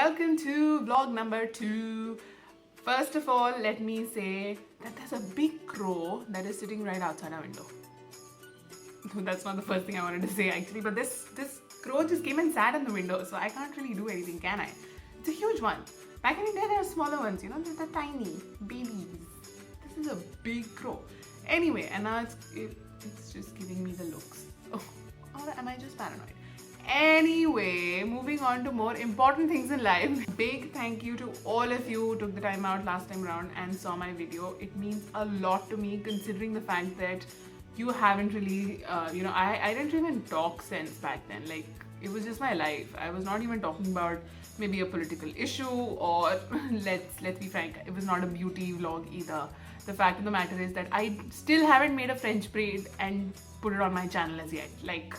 welcome to vlog number 2. First of all, let me say that there's a big crow that is sitting right outside our window. That's not the first thing I wanted to say actually, but this crow just came and sat in the window, so I can't really do anything, can I? It's a huge one. Back in India, there are smaller ones, they're tiny babies. This is a big crow. Anyway, and now it's just giving me the looks. Oh, or am I just paranoid? Anyway, moving on to more important things in life. Big thank you to all of you who took the time out last time around and saw my video. It means a lot to me considering the fact that you haven't really, I didn't even talk sense back then. Like, it was just my life. I was not even talking about maybe a political issue or let's be frank, it was not a beauty vlog either. The fact of the matter is that I still haven't made a French braid and put it on my channel as yet. Like,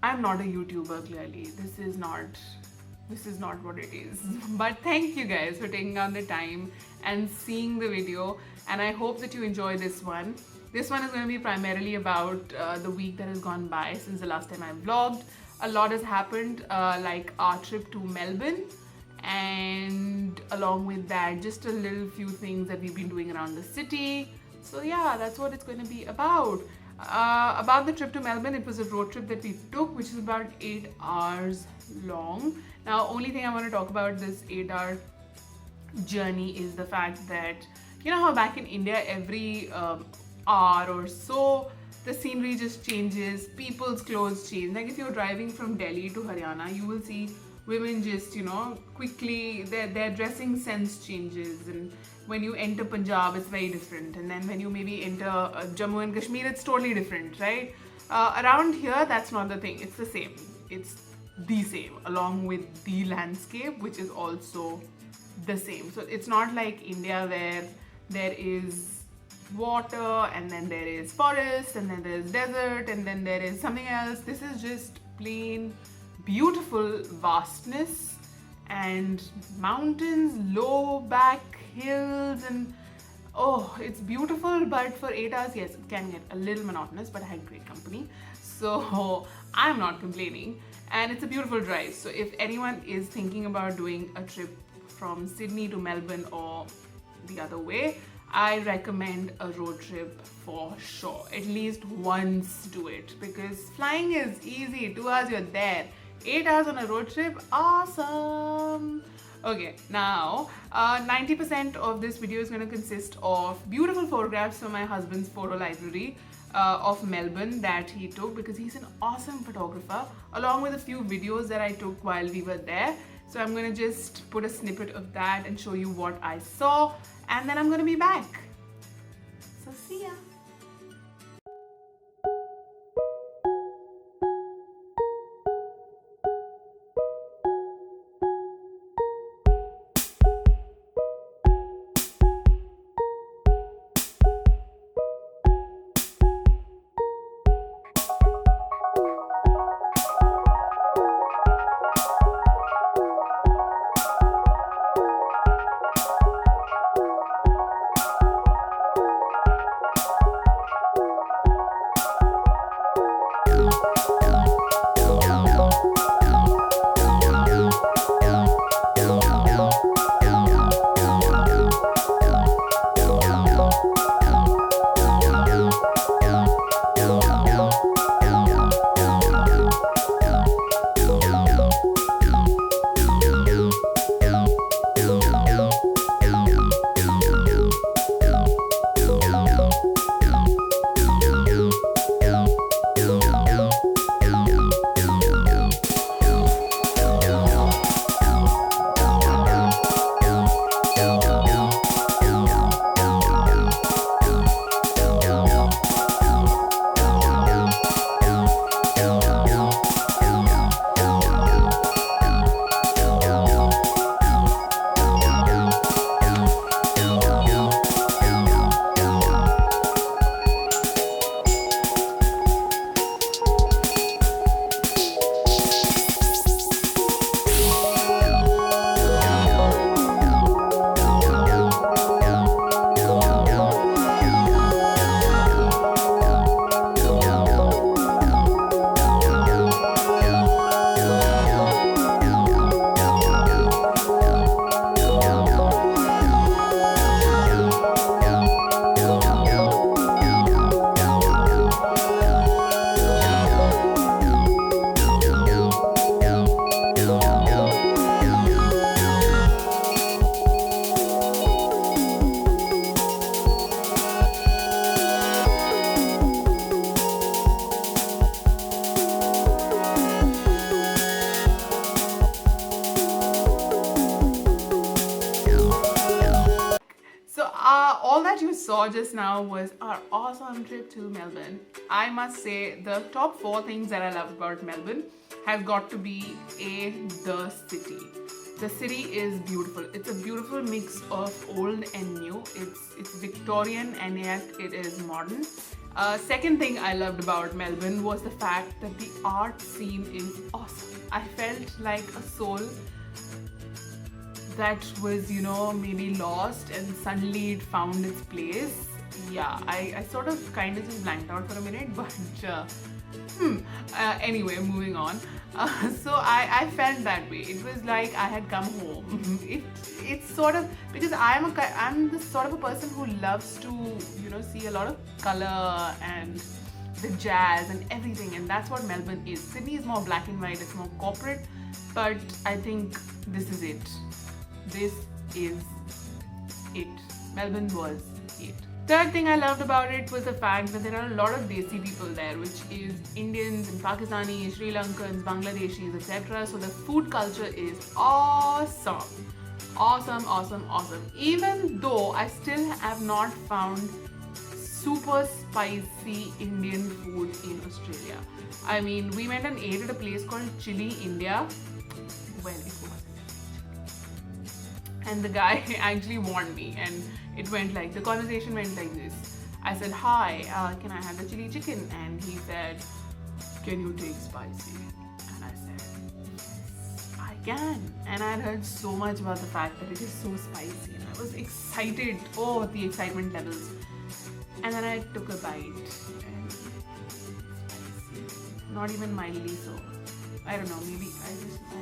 I'm not a YouTuber, clearly. This is not what it is. But thank you guys for taking out the time and seeing the video, and I hope that you enjoy this one. This one is going to be primarily about the week that has gone by since the last time I vlogged. A lot has happened, like our trip to Melbourne, and along with that, just a little few things that we've been doing around the city. So yeah, that's what it's going to be about. About the trip to Melbourne, it was a road trip that we took, which is about 8 hours long. Now, only thing I want to talk about this 8-hour journey is the fact that, you know how back in India, every hour or so, the scenery just changes, people's clothes change. Like if you're driving from Delhi to Haryana, you will see women just, quickly, their dressing sense changes, and when you enter Punjab, it's very different, and then when you maybe enter Jammu and Kashmir, it's totally different, right? Around here, that's not the thing. It's the same. It's the same, along with the landscape, which is also the same. So it's not like India where there is water, and then there is forest, and then there is desert, and then there is something else. This is just plain beautiful vastness and mountains, low back hills, and oh, it's beautiful. But for 8 hours, yes, it can get a little monotonous, but I had great company, so I'm not complaining, and it's a beautiful drive. So if anyone is thinking about doing a trip from Sydney to Melbourne or the other way, I recommend a road trip for sure. At least once do it, because flying is easy. 2 hours, you're there. 8 hours on a road trip, awesome. Okay, now 90% of this video is going to consist of beautiful photographs from my husband's photo library of Melbourne that he took, because he's an awesome photographer, along with a few videos that I took while we were there. So I'm going to just put a snippet of that and show you what I saw, and then I'm going to be back. So see ya. saw just now was our awesome trip to Melbourne. I must say the top 4 things that I love about Melbourne has got to be the city. The city is beautiful. It's a beautiful mix of old and new. It's Victorian and yet it is modern. Second thing I loved about Melbourne was the fact that the art scene is awesome. I felt like a soul that was, maybe lost and suddenly it found its place. Yeah, I sort of kind of just blanked out for a minute, but anyway, moving on. So I felt that way. It was like I had come home. It's sort of because I'm the sort of a person who loves to see a lot of color and the jazz and everything, and that's what Melbourne is. Sydney is more black and white. It's more corporate, but I think this is it. This is it. Melbourne was it. Third thing I loved about it was the fact that there are a lot of Desi people there, which is Indians and Pakistanis, Sri Lankans, Bangladeshis, etc. So the food culture is awesome. Awesome, awesome, awesome. Even though I still have not found super spicy Indian food in Australia. I mean, we went and ate at a place called Chili India. Well, it was. And the guy actually warned me, and the conversation went like this. I said, hi, can I have the chili chicken? And he said, can you take spicy? And I said, yes, I can. And I had heard so much about the fact that it is so spicy, and I was excited. Oh, the excitement levels. And then I took a bite, and spicy. Not even mildly so. I don't know, maybe I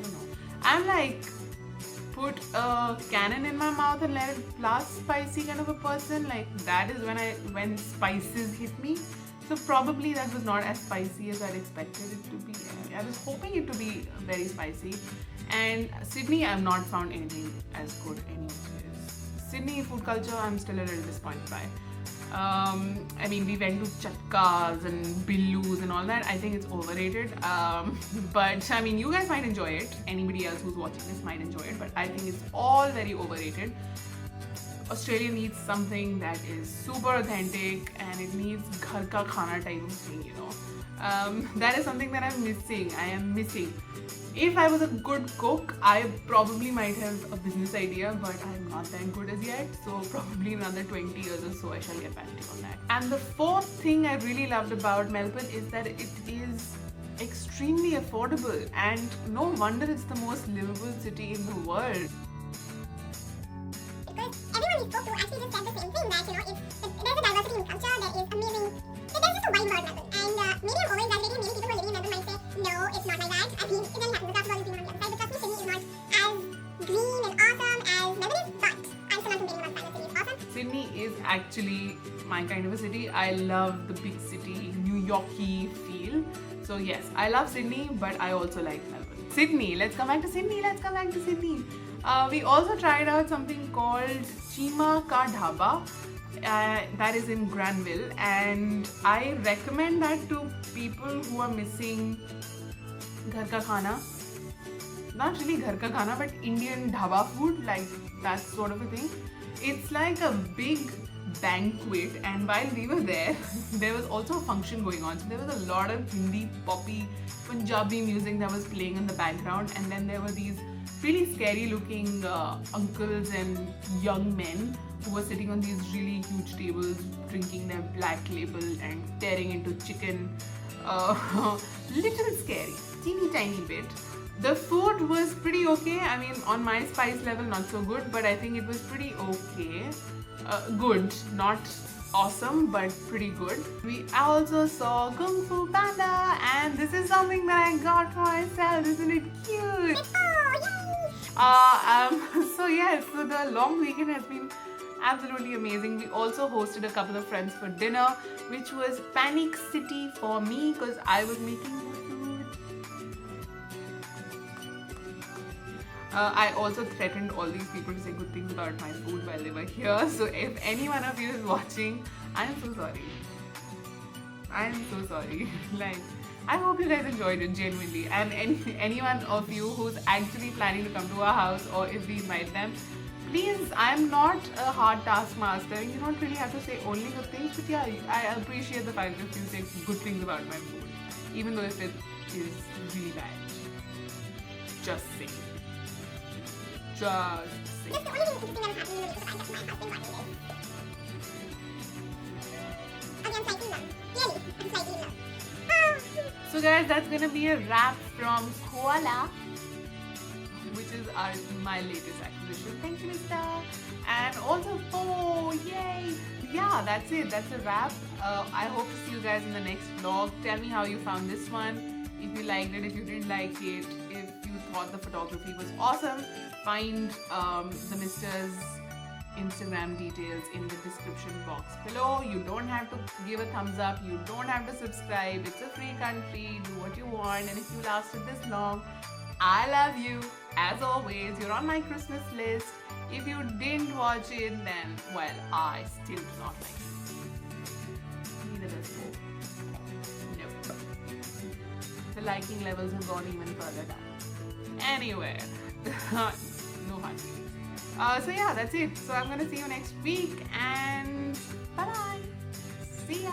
don't know. I'm like, put a cannon in my mouth and let it blast spicy kind of a person. Like that is when spices hit me. So probably that was not as spicy as I'd expected it to be. I was hoping it to be very spicy. And Sydney, I've not found anything as good anywhere. Sydney food culture, I'm still a little disappointed by. I mean, we went to Chatkas and Billus and all that. I think it's overrated. But I mean, you guys might enjoy it. Anybody else who's watching this might enjoy it. But I think it's all very overrated. Australia needs something that is super authentic and it needs ghar ka khana type of thing, That is something that I am missing. If I was a good cook, I probably might have a business idea, but I'm not that good as yet. So probably another 20 years or so, I shall get back to you on that. And the fourth thing I really loved about Melbourne is that it is extremely affordable, and no wonder it's the most livable city in the world. Because everyone we spoke to actually just said the same thing, that there's a diversity in culture that is amazing. So there's just a vibe about Melbourne, and maybe I'm over-exaggerating. Maybe people who are living in Melbourne might say, no, it's not like that. I mean, it only happens because after all, being on the other side. But trust me, Sydney is not as green and awesome as Melbourne is, but I'm still not complaining about the fact that Sydney is awesome. Sydney is actually my kind of a city. I love the big city, New York-y feel. So yes, I love Sydney, but I also like Melbourne. Sydney, let's come back to Sydney. We also tried out something called Chima Ka Dhaba. That is in Granville, and I recommend that to people who are missing ghar ka khana. Not really ghar ka khana, but Indian dhaba food, like that sort of a thing. It's like a big banquet, and while we were there, there was also a function going on. So there was a lot of Hindi, poppy, Punjabi music that was playing in the background, and then there were these really scary looking uncles and young men who were sitting on these really huge tables drinking their black label and tearing into chicken. Little scary, teeny tiny bit. The food was pretty okay. I mean, on my spice level, not so good, but I think it was pretty okay. Good, not awesome, but pretty good. We also saw Kung Fu Panda, and this is something that I got for myself. Isn't it cute? So yes, so the long weekend has been absolutely amazing. We also hosted a couple of friends for dinner, which was Panic City for me because I was making the food. I also threatened all these people to say good things about my food while they were here. So if any one of you is watching, I am so sorry. Like, I hope you guys enjoyed it genuinely, and anyone of you who's actually planning to come to our house, or if we invite them, Please, I'm not a hard taskmaster. You don't really have to say only good things, but yeah, I appreciate the fact that you say good things about my mood, even though if it is really bad. Just say. Just say. Just the only thing interesting that was happening in the week was the fact that my husband got engaged. Okay, I'm slightly in love. Clearly, I'm slightly in love. So guys, that's gonna be a wrap from Koala, which is my latest acquisition. Thank you, Mister. And also, oh yay! Yeah, that's it. That's a wrap. I hope to see you guys in the next vlog. Tell me how you found this one. If you liked it, if you didn't like it, if you thought the photography was awesome. Find the Mister's Instagram details in the description box below. You don't have to give a thumbs up, you don't have to subscribe. It's a free country, do what you want. And if you lasted this long, I love you. As always, you're on my Christmas list. If you didn't watch it, then well, I still do not like it. Neither does Hope. Nope. The liking levels have gone even further down. Anyway, no hard feelings. So yeah, that's it. So I'm gonna see you next week, and bye bye. See ya.